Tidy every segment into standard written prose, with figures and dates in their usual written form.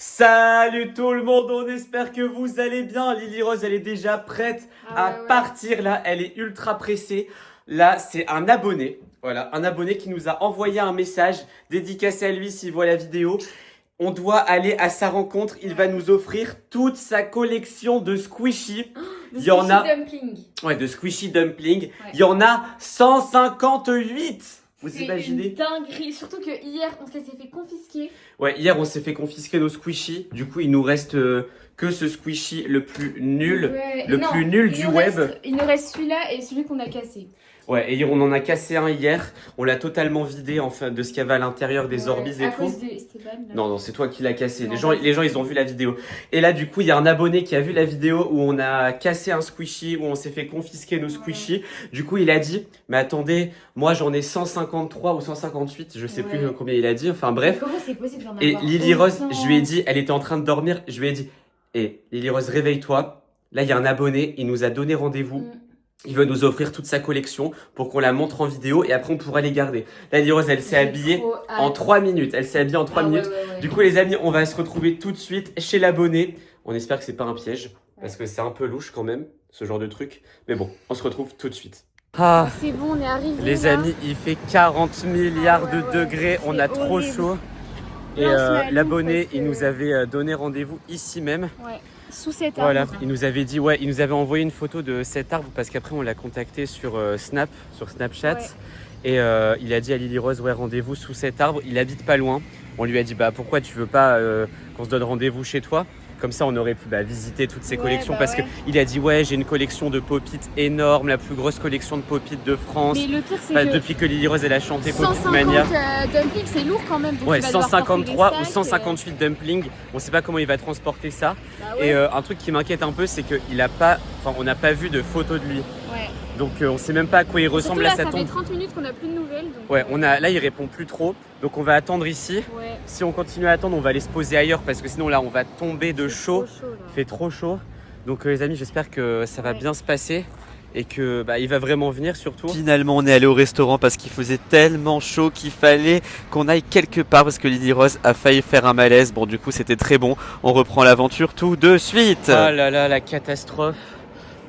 Salut tout le monde, on espère que vous allez bien. Lily Rose, elle est déjà prête à partir là, elle est ultra pressée. Là, c'est un abonné, voilà, un abonné qui nous a envoyé un message dédicacé à lui s'il voit la vidéo. On doit aller à sa rencontre, il va nous offrir toute sa collection de squishy. Il y en a dumpling. Ouais, de squishy dumpling. Ouais. Il y en a 158. Vous imaginez? C'est une dinguerie. Surtout que hier, on s'est fait confisquer. Ouais, hier on s'est fait confisquer nos squishies. Du coup, il nous reste que ce squishy le plus nul, plus nul du web. Il nous reste celui-là et celui qu'on a cassé. Ouais, et on en a cassé un hier. On l'a totalement vidé enfin de ce qu'il y avait à l'intérieur des Orbeez et à tout. cause de Esteban, là. Non, c'est toi qui l'as cassé. Non, Les gens, ils ont vu la vidéo. Et là, du coup, il y a un abonné qui a vu la vidéo où on a cassé un squishy, où on s'est fait confisquer nos squishies. Du coup, il a dit, mais attendez, moi j'en ai 153 ou 158, je sais plus combien il a dit. Enfin bref. Mais comment c'est possible d'en avoir Et Lily Rose, autant je lui ai dit, elle était en train de dormir, je lui ai dit, Lily Rose, réveille-toi. Là, il y a un abonné, il nous a donné rendez-vous. Il veut nous offrir toute sa collection pour qu'on la montre en vidéo et après on pourra les garder. Là, Lily Rose, elle s'est habillée en 3 minutes. Elle s'est habillée en 3 minutes. Ouais. Du coup, les amis, on va se retrouver tout de suite chez l'abonné. On espère que c'est pas un piège parce que c'est un peu louche quand même, ce genre de truc. Mais bon, on se retrouve tout de suite. Ah, c'est bon, on est arrivé. les amis, il fait 40 milliards de degrés. On a trop chaud. Et l'abonné, il nous avait donné rendez-vous ici même. Ouais. Sous cet arbre. Voilà, il nous avait dit, il nous avait envoyé une photo de cet arbre parce qu'après on l'a contacté sur Snapchat. Ouais. Et il a dit à Lily Rose, rendez-vous sous cet arbre. Il habite pas loin. On lui a dit, pourquoi tu veux pas qu'on se donne rendez-vous chez toi? Comme ça, on aurait pu visiter toutes ses collections parce qu'il a dit, j'ai une collection de pop-it énorme, la plus grosse collection de pop-it de France. Mais le pire, c'est que depuis que Lily Rose elle a chanté Pop-It 150 Mania. dumplings, c'est lourd quand même. Donc Ouais, il va devoir 153 porter ou des sacs, 158 dumplings. On sait pas comment il va transporter ça. ouais. Et un truc qui m'inquiète un peu, c'est on n'a pas vu de photo de lui. Ouais. Donc on sait même pas à quoi il ressemble. Surtout Là, là, ça fait 30 minutes qu'on n'a plus de nouvelles. Donc... Ouais, là il répond plus trop. Donc on va attendre ici. Ouais. Si on continue à attendre, on va aller se poser ailleurs parce que sinon là on va tomber de chaud. Il fait trop chaud. Donc les amis, j'espère que ça va bien se passer et que il va vraiment venir surtout. Finalement, on est allé au restaurant parce qu'il faisait tellement chaud qu'il fallait qu'on aille quelque part parce que Lily Rose a failli faire un malaise. Bon, du coup, c'était très bon. On reprend l'aventure tout de suite. Oh là là, la catastrophe.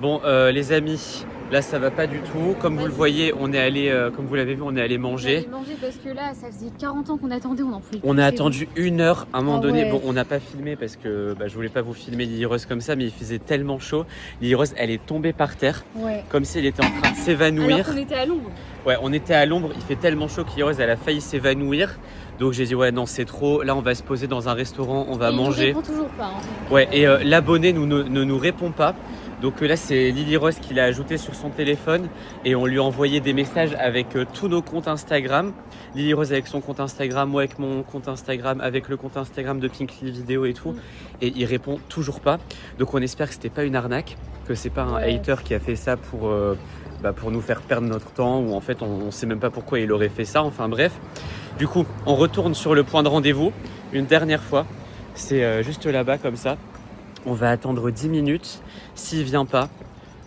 Bon, les amis, là ça va pas du tout. Comme vous le voyez, on est allé, comme vous l'avez vu, on est allé manger. On est allé manger parce que là, ça faisait 40 ans qu'on attendait, on en pouvait plus. On a attendu 1 heure à un moment donné. Ouais. Bon, on n'a pas filmé parce que je voulais pas vous filmer Lily Rose comme ça, mais il faisait tellement chaud. Lily Rose, elle est tombée par terre, comme si elle était en train de s'évanouir. Alors qu'on était à l'ombre. Ouais, on était à l'ombre. Il fait tellement chaud que Lily Rose, elle a failli s'évanouir. Donc j'ai dit non, c'est trop. Là, on va se poser dans un restaurant, on va manger. Il ne répond toujours pas. Ouais, et l'abonné ne nous répond pas. Donc là, c'est Lily Rose qui l'a ajouté sur son téléphone et on lui a envoyé des messages avec tous nos comptes Instagram. Lily Rose avec son compte Instagram, moi avec mon compte Instagram, avec le compte Instagram de Pink Lily Vidéo et tout. Et il répond toujours pas. Donc on espère que c'était pas une arnaque, que c'est pas un hater qui a fait ça pour nous faire perdre notre temps ou en fait on sait même pas pourquoi il aurait fait ça. Enfin bref. Du coup, on retourne sur le point de rendez-vous une dernière fois. C'est juste là-bas comme ça. On va attendre 10 minutes. S'il vient pas,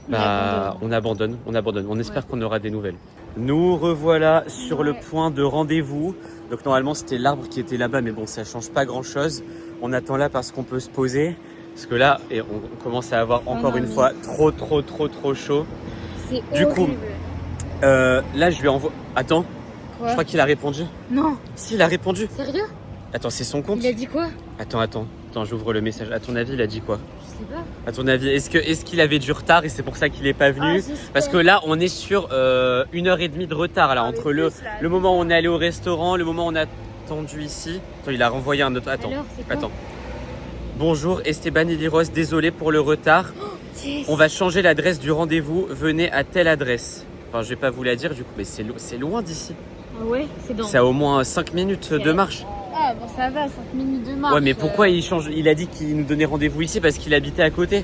on abandonne. On espère qu'on aura des nouvelles. Nous revoilà sur le point de rendez-vous. Donc normalement c'était l'arbre qui était là-bas, mais bon ça change pas grand-chose. On attend là parce qu'on peut se poser. Parce que là, on commence à avoir encore une fois trop chaud. C'est du horrible. coup, là je lui envoie... Attends, Quoi? Je crois qu'il a répondu. Non. Si, il a répondu. Sérieux? Attends, c'est son compte? Il a dit quoi? Attends, j'ouvre le message. À ton avis, il a dit quoi? Je sais pas. À ton avis, est-ce qu'il avait du retard et c'est pour ça qu'il n'est pas venu? Parce que là, on est sur 1h30 de retard là, entre le moment où on est allé au restaurant, le moment où on a attendu ici. Attends, il a renvoyé un autre. Attends. Bonjour Esteban et Lily Rose, désolé pour le retard. On va changer l'adresse du rendez-vous. Venez à telle adresse. Enfin, je vais pas vous la dire du coup, mais c'est loin d'ici. Ah ouais, c'est dans. C'est à au moins 5 minutes de marche. Ah bon, ça va, 5 minutes de marche. Ouais, mais pourquoi il change? Il a dit qu'il nous donnait rendez-vous ici parce qu'il habitait à côté.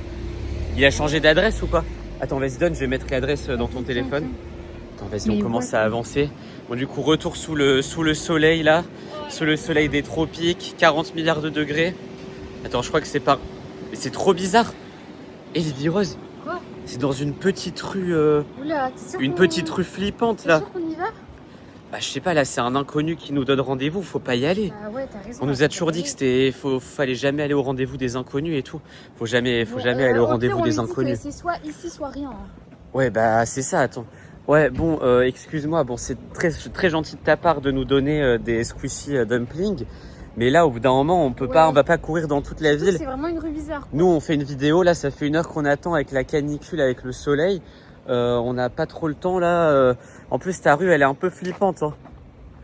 Il a changé d'adresse ou quoi? Attends, vas-y, donne, je vais mettre l'adresse dans ton téléphone. Attends, vas-y, on commence à avancer. Bon, du coup, retour sous le soleil là, sous le soleil des tropiques, 40 milliards de degrés. Attends, je crois que c'est pas. Mais c'est trop bizarre. Et Lily Rose? Quoi? C'est dans une petite rue. Oula, t'es sûr Une petite rue flippante là. T'es sûr qu'on y va? Bah, je sais pas, là, c'est un inconnu qui nous donne rendez-vous, faut pas y aller. Ah ouais, t'as raison. On nous a toujours dit que fallait jamais aller au rendez-vous des inconnus et tout. Faut jamais aller au rendez-vous des inconnus. C'est soit ici, soit rien. Hein. Ouais, bah c'est ça, attends. Ouais, bon, excuse-moi, bon, c'est très gentil de ta part de nous donner des squishy dumplings. Mais là, au bout d'un moment, on va pas courir dans toute la ville. C'est vraiment une rue bizarre. Nous, on fait une vidéo, là, ça fait 1 heure qu'on attend avec la canicule, avec le soleil. On n'a pas trop le temps, là. En plus, ta rue, elle est un peu flippante. Hein.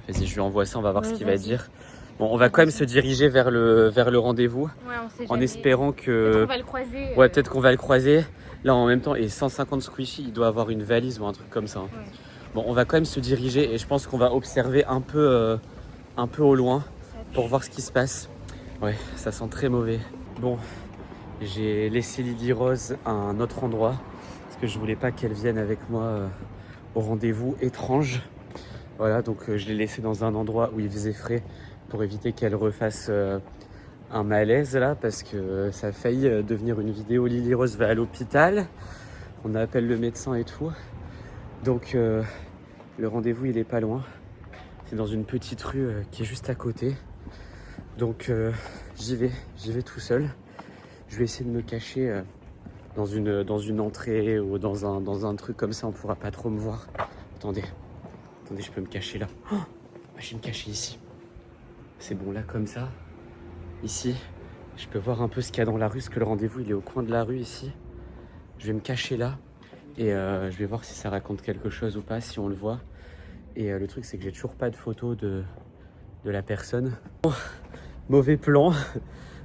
Vas-y, je lui envoie ça, on va voir ce qu'il va dire. Bon, on va quand même se diriger vers le rendez-vous. Ouais, on sait en jamais. espérant que... Peut-être qu'on va le croiser. Ouais, peut-être qu'on va le croiser. Là, en même temps, et 150 squishy, il doit avoir une valise ou un truc comme ça. Hein. Ouais. Bon, on va quand même se diriger et je pense qu'on va observer un peu au loin pour voir ce qui se passe. Ouais, ça sent très mauvais. Bon, j'ai laissé Lily Rose à un autre endroit parce que je voulais pas qu'elle vienne avec moi au rendez-vous étrange. Voilà, donc je l'ai laissée dans un endroit où il faisait frais pour éviter qu'elle refasse un malaise là parce que ça a failli devenir une vidéo. Lily Rose va à l'hôpital, on appelle le médecin et tout. Donc le rendez-vous il est pas loin. C'est dans une petite rue qui est juste à côté. Donc j'y vais tout seul. Je vais essayer de me cacher dans une entrée ou dans un truc comme ça, on pourra pas trop me voir. Attendez, je peux me cacher là. Oh, je vais me cacher ici. C'est bon là comme ça. Ici, je peux voir un peu ce qu'il y a dans la rue, parce que le rendez-vous il est au coin de la rue ici. Je vais me cacher là et je vais voir si ça raconte quelque chose ou pas, si on le voit. Et le truc c'est que j'ai toujours pas de photo de la personne. Oh, mauvais plan,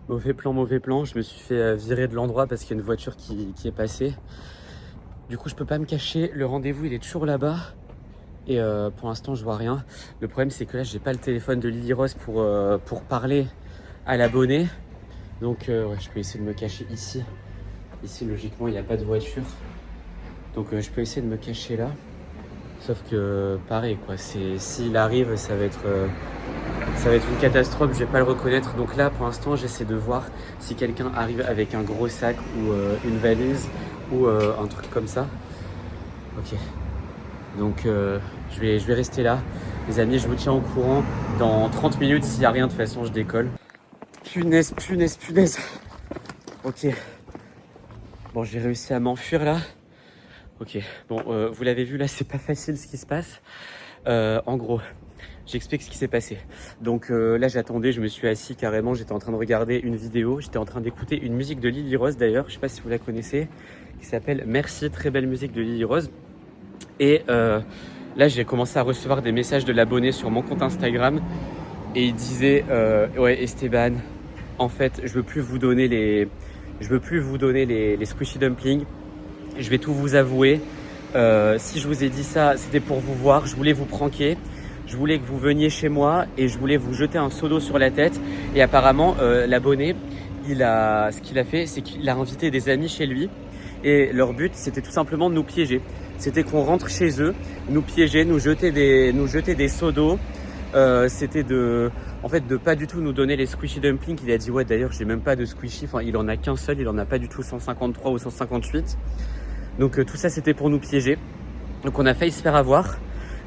mauvais plan. Je me suis fait virer de l'endroit parce qu'il y a une voiture qui est passée. Du coup je peux pas me cacher, le rendez-vous il est toujours là-bas. Et pour l'instant je vois rien. Le problème c'est que là j'ai pas le téléphone de Lily Rose pour parler à l'abonné. Donc ouais, je peux essayer de me cacher ici. Ici logiquement il n'y a pas de voiture. Donc je peux essayer de me cacher là. Sauf que pareil quoi, s'il arrive ça va être une catastrophe, je vais pas le reconnaître. Donc là pour l'instant j'essaie de voir si quelqu'un arrive avec un gros sac ou une valise ou un truc comme ça. Ok. Donc je vais rester là. Les amis, je vous tiens au courant. Dans 30 minutes, s'il n'y a rien, de toute façon, je décolle. Punaise. Ok. Bon, j'ai réussi à m'enfuir là. Ok. Bon, vous l'avez vu là, c'est pas facile ce qui se passe. En gros, j'explique ce qui s'est passé. Donc là, j'attendais, je me suis assis carrément. J'étais en train de regarder une vidéo. J'étais en train d'écouter une musique de Lily Rose d'ailleurs. Je sais pas si vous la connaissez. Qui s'appelle Merci, très belle musique de Lily Rose. Et là, j'ai commencé à recevoir des messages de l'abonné sur mon compte Instagram. Et il disait ouais, Esteban, en fait, je veux plus vous donner les squishy dumplings. Je vais tout vous avouer. Si je vous ai dit ça, c'était pour vous voir. Je voulais vous pranker. Je voulais que vous veniez chez moi et je voulais vous jeter un seau d'eau sur la tête. Et apparemment, l'abonné, ce qu'il a fait, c'est qu'il a invité des amis chez lui. Et leur but, c'était tout simplement de nous piéger. C'était qu'on rentre chez eux, nous piéger, nous jeter des seaux d'eau. C'était de pas du tout nous donner les squishy dumplings. Il a dit ouais, d'ailleurs j'ai même pas de squishy, enfin il en a qu'un seul, il en a pas du tout 153 ou 158. Donc tout ça c'était pour nous piéger. Donc on a failli se faire avoir.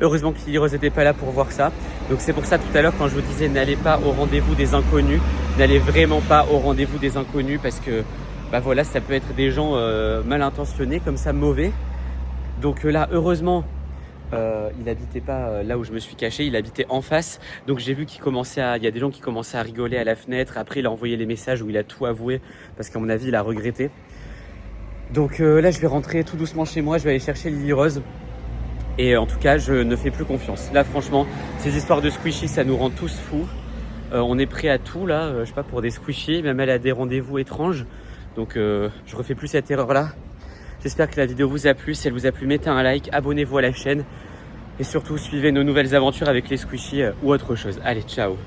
Heureusement que Lily Rose n'était pas là pour voir ça. Donc c'est pour ça tout à l'heure quand je vous disais n'allez pas au rendez-vous des inconnus, n'allez vraiment pas au rendez-vous des inconnus parce que bah voilà, ça peut être des gens mal intentionnés comme ça, mauvais. Donc là heureusement il habitait pas là où je me suis caché, il habitait en face. Donc j'ai vu il y a des gens qui commençaient à rigoler à la fenêtre. Après il a envoyé les messages où il a tout avoué parce qu'à mon avis il a regretté. Donc là je vais rentrer tout doucement chez moi, je vais aller chercher Lily Rose. Et en tout cas je ne fais plus confiance. Là franchement ces histoires de squishy ça nous rend tous fous. On est prêt à tout là, je sais pas, pour des squishy, même elle a des rendez-vous étranges. Donc je refais plus cette erreur là. J'espère que la vidéo vous a plu. Si elle vous a plu, mettez un like, abonnez-vous à la chaîne. Et surtout, suivez nos nouvelles aventures avec les squishy ou autre chose. Allez, ciao!